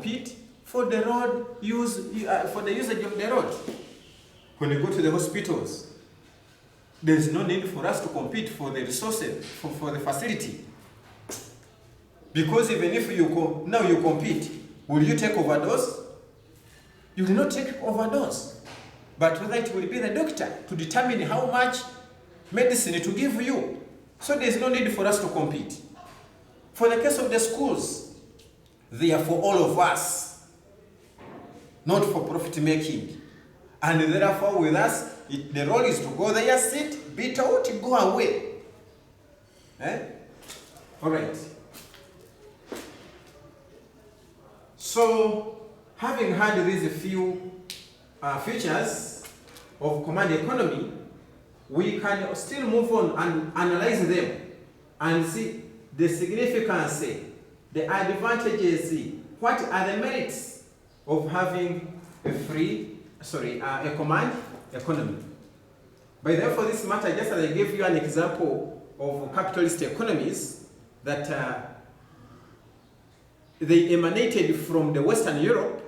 compete for the road for the usage of the road. When we go to the hospitals, there is no need for us to compete for the resources, for the facility. Because even if you now you compete, will you take overdose? You will not take overdose. But whether it will be the doctor to determine how much medicine to give you. So there is no need for us to compete. For the case of the schools, they are for all of us, not for profit making. And therefore with us, the role is to go there, sit, be taught, go away. All right. So, having had these few features of command economy, we can still move on and analyze them and see the significance, the advantages, what are the merits of having a command economy. By therefore this matter, just as I gave you an example of capitalist economies that they emanated from the Western Europe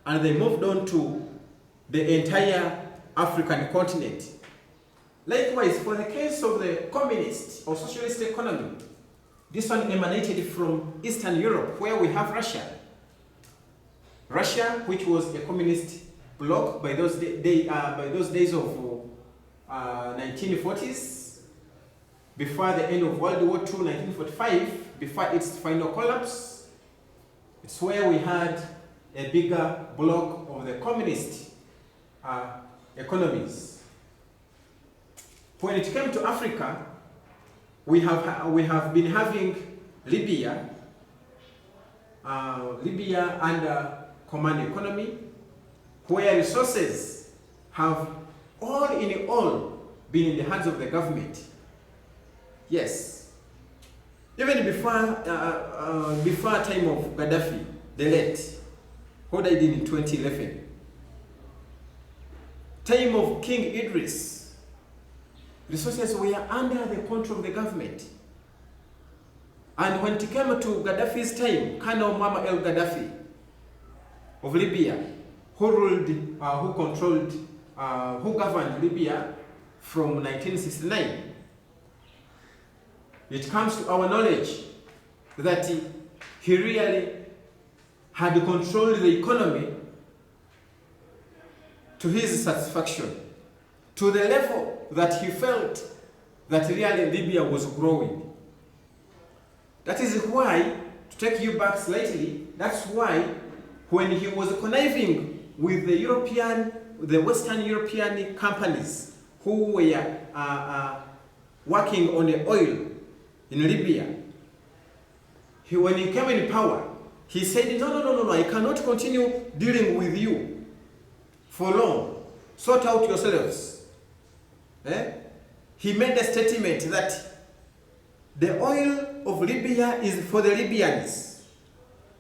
and they moved on to the entire African continent. Likewise, for the case of the communist or socialist economy, this one emanated from Eastern Europe, where we have Russia. Russia, which was a communist bloc by those days of 1940s, before the end of World War II, 1945, before its final collapse. It's where we had a bigger bloc of the communist economies. When it came to Africa, we have been having Libya under command economy, where resources have all in all been in the hands of the government. Yes. Even before time of Gaddafi, the late, who died in 2011. Time of King Idris, resources were under the control of the government. And when it came to Gaddafi's time, Colonel Muammar el-Gaddafi of Libya, who governed Libya from 1969, it comes to our knowledge that he really had controlled the economy to his satisfaction, to the level that he felt that really Libya was growing. That is why, to take you back slightly, that's why when he was conniving with the Western European companies who were working on the oil in Libya, when he came in power, he said, no, I cannot continue dealing with you for long. Sort out yourselves. He made a statement that the oil of Libya is for the Libyans.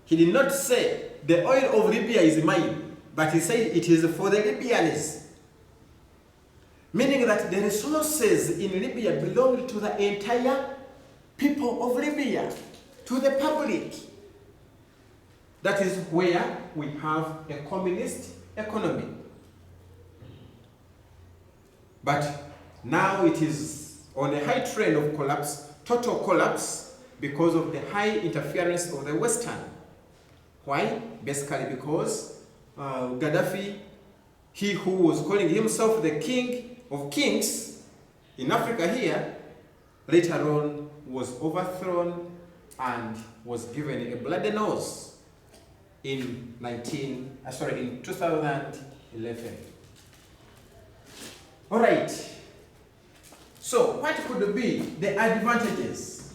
He did not say the oil of Libya is mine, but he said it is for the Libyans. Meaning that the resources in Libya belong to the entire people of Libya, to the public. That is where we have a communist economy. But now it is on a high trend of collapse, total collapse, because of the high interference of the Western. Why? Basically because Gaddafi, he who was calling himself the king of kings in Africa here, later on was overthrown and was given a bloody nose in 2011. All right. So, what could be the advantages?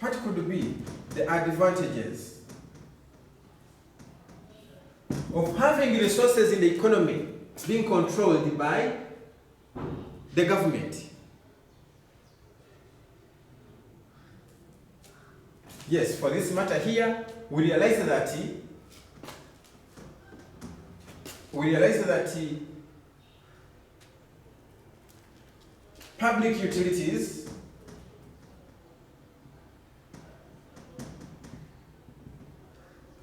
What could be the advantages of having resources in the economy being controlled by the government? Yes, for this matter here, we realize that public utilities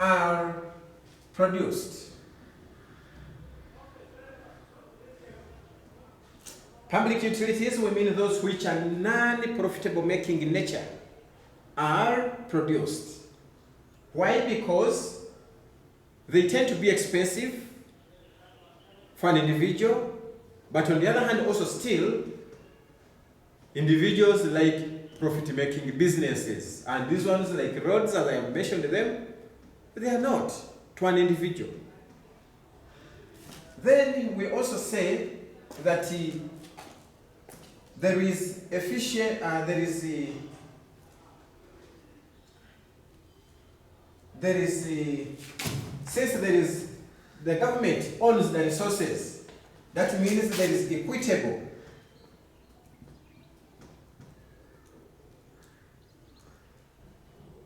are produced. Public utilities, we mean those which are non-profitable making in nature, are produced. Why? Because they tend to be expensive for an individual, but on the other hand also still individuals like profit-making businesses, and these ones like roads, as I have mentioned them, they are not to an individual. Then we also say that there is efficient, since there is, the government owns the resources, that means there is equitable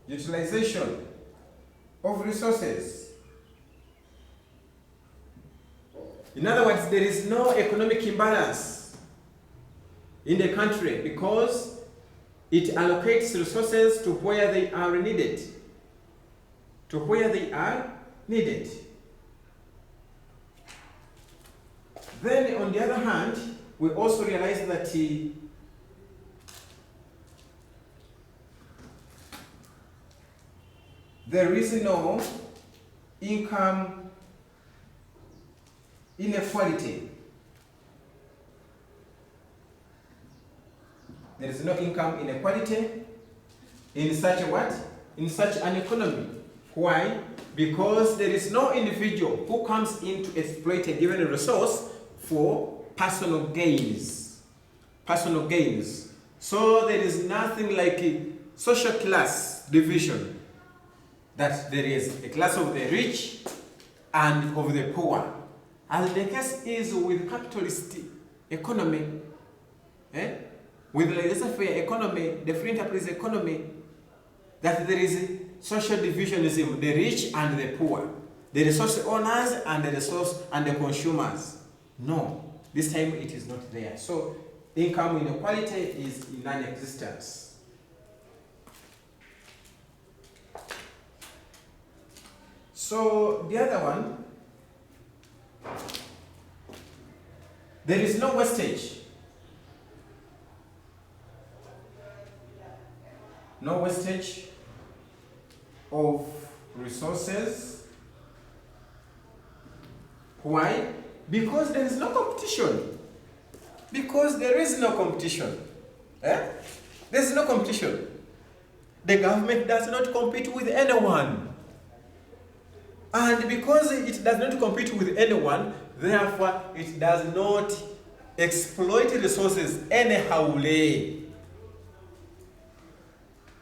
utilization of resources. In other words, there is no economic imbalance in the country because it allocates resources to where they are needed. To where they are needed. Then, on the other hand, we also realize that there is no income inequality. There is no income inequality in such a what? In such an economy. Why? Because there is no individual who comes in to exploit a given resource for personal gains. Personal gains. So there is nothing like a social class division. That there is a class of the rich and of the poor. As the case is with capitalist economy, with the laissez-faire economy, the free enterprise economy, that there is social divisionism, the rich and the poor, the resource owners and the resource and the consumers. No, this time it is not there. So income inequality is in non-existence. So the other one, there is no wastage. No wastage of resources. Why? Because there is no competition. Because there is no competition. There is no competition. The government does not compete with anyone. And because it does not compete with anyone, therefore it does not exploit resources anyhow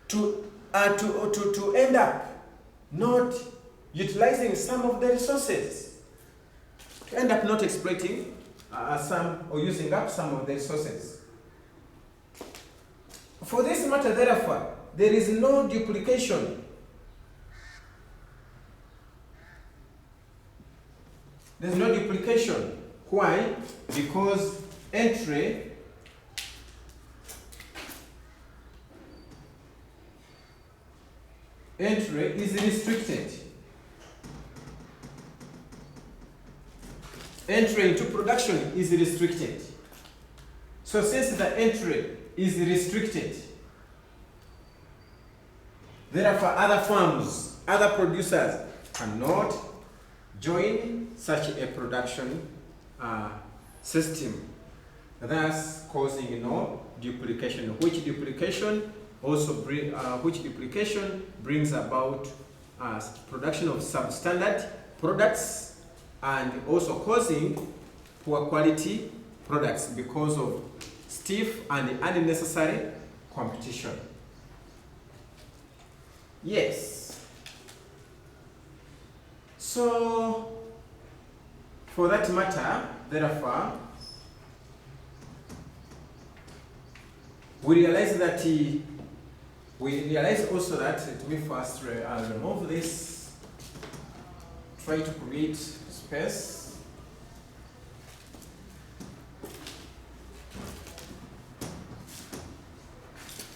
to end up not utilizing some of the resources, to end up not exploiting some or using up some of the resources. For this matter, therefore, there is no duplication. There's no duplication. Why? Because entry is restricted. Entry into production is restricted. So since the entry is restricted, therefore other firms, other producers cannot join such a production system, thus causing no duplication. Which duplication brings about production of substandard products and also causing poor quality products because of stiff and unnecessary competition. Yes. So, for that matter, therefore, we realize also that, let me first remove this, try to create space.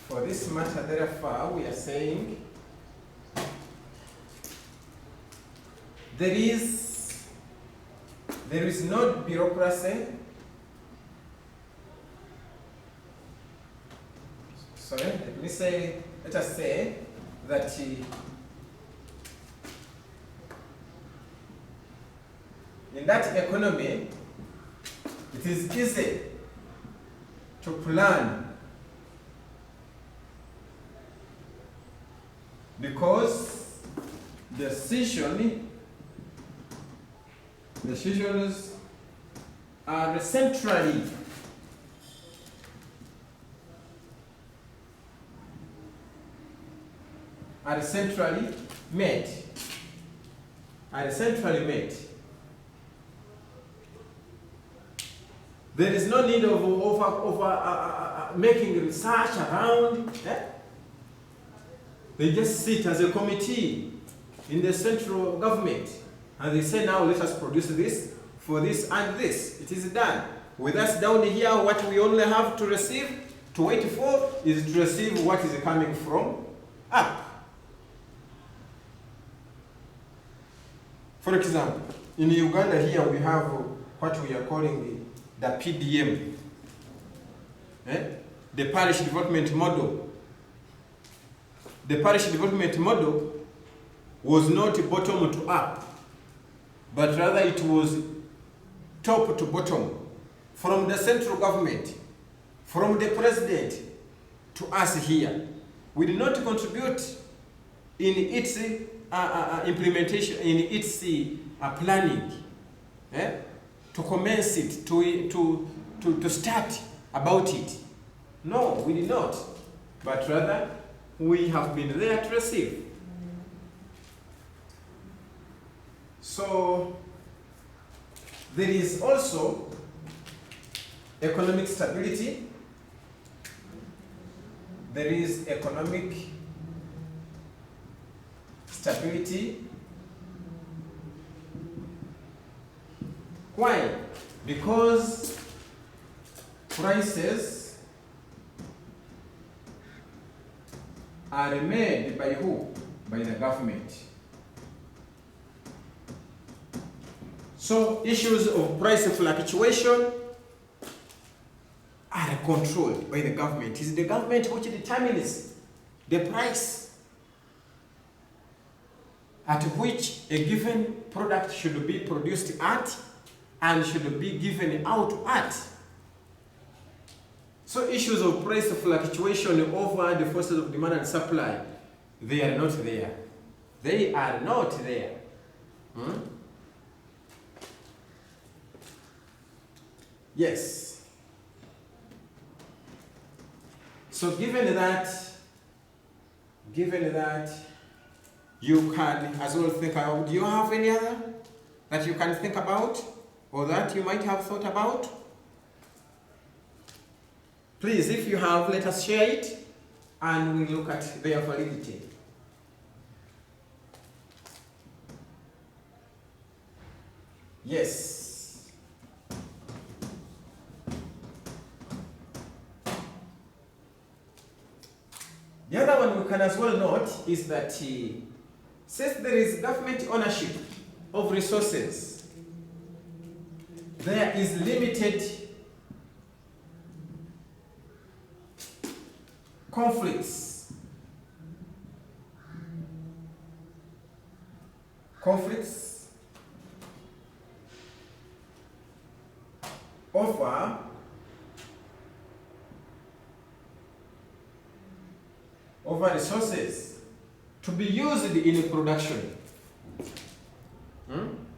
For this matter, therefore, we are saying there is no bureaucracy. Sorry, let us say that in that economy, it is easy to plan because decisions are centrally made. There is no need of making research around. They just sit as a committee in the central government and they say, now let us produce this for this and this. It is done. With us down here, what we only have to wait for is to receive what is coming from up. For example, in Uganda here we have what we are calling the PDM, the Parish Development Model. The Parish Development Model was not bottom to up, but rather it was top to bottom, from the central government, from the president to us here. We did not contribute in its implementation, in its planning, to commence it, to start about it. No, we did not, but rather we have been there to receive. So there is also economic stability. There is economic stability. Why? Because prices are made by who? By the government. So issues of price fluctuation are controlled by the government. It is the government which determines the price at which a given product should be produced at and should be given out at. So issues of price fluctuation over the forces of demand and supply, they are not there. They are not there. Yes. So given that you can as well think about, do you have any other that you can think about or that you might have thought about? Please, if you have, let us share it and we'll look at their validity. Yes. The other one we can as well note is that since there is government ownership of resources, there is limited conflicts over resources to be used in production.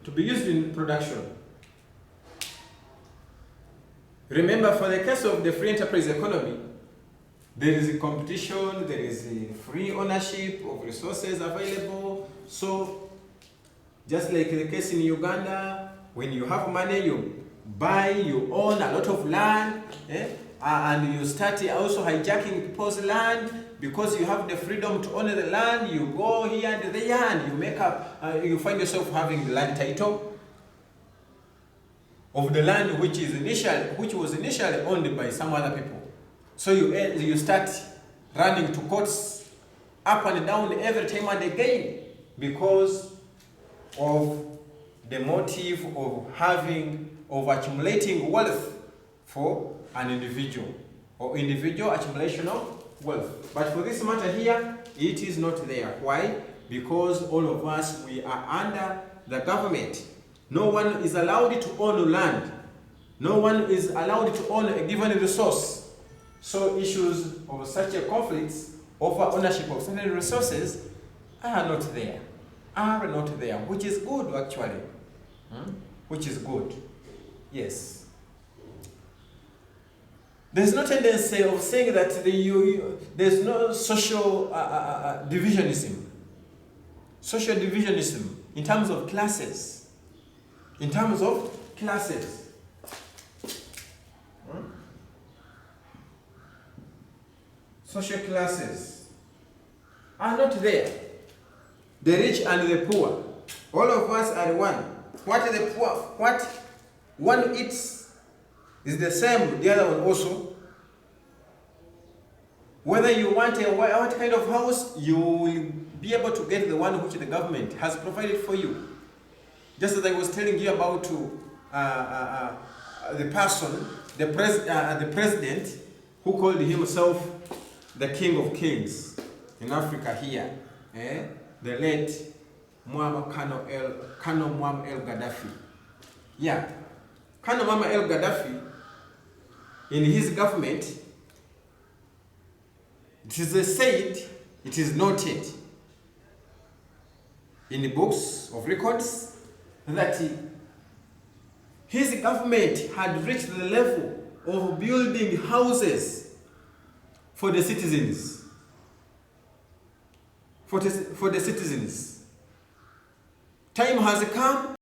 To be used in production. Remember, for the case of the free enterprise economy, there is a competition, there is a free ownership of resources available. So, just like the case in Uganda, when you have money, you buy, you own a lot of land, and you start also hijacking people's land because you have the freedom to own the land. You go here and there, and you make up. You find yourself having the land title of the land which was initially owned by some other people. So you start running to courts up and down every time and again because of the motive of accumulating wealth for an individual, or individual accumulation of wealth. But for this matter here, it is not there. Why? Because all of us, we are under the government. No one is allowed to own land. No one is allowed to own a given resource. So issues of such a conflicts over ownership of certain resources are not there. Which is good actually. Which is good. Yes. There's no tendency of saying that there's no social divisionism. Social divisionism in terms of classes. In terms of classes. Social classes are not there. The rich and the poor, all of us are one. What the poor, what one eats is the same with the other one also. Whether you want what kind of house, you will be able to get the one which the government has provided for you. Just as I was telling you about the person, the president who called himself the King of Kings in Africa here, the late Colonel Muammar el-Gaddafi. Yeah, Colonel Muammar el-Gaddafi, in his government, it is said, it is noted in the books of records that his government had reached the level of building houses for the citizens. For the citizens. Time has come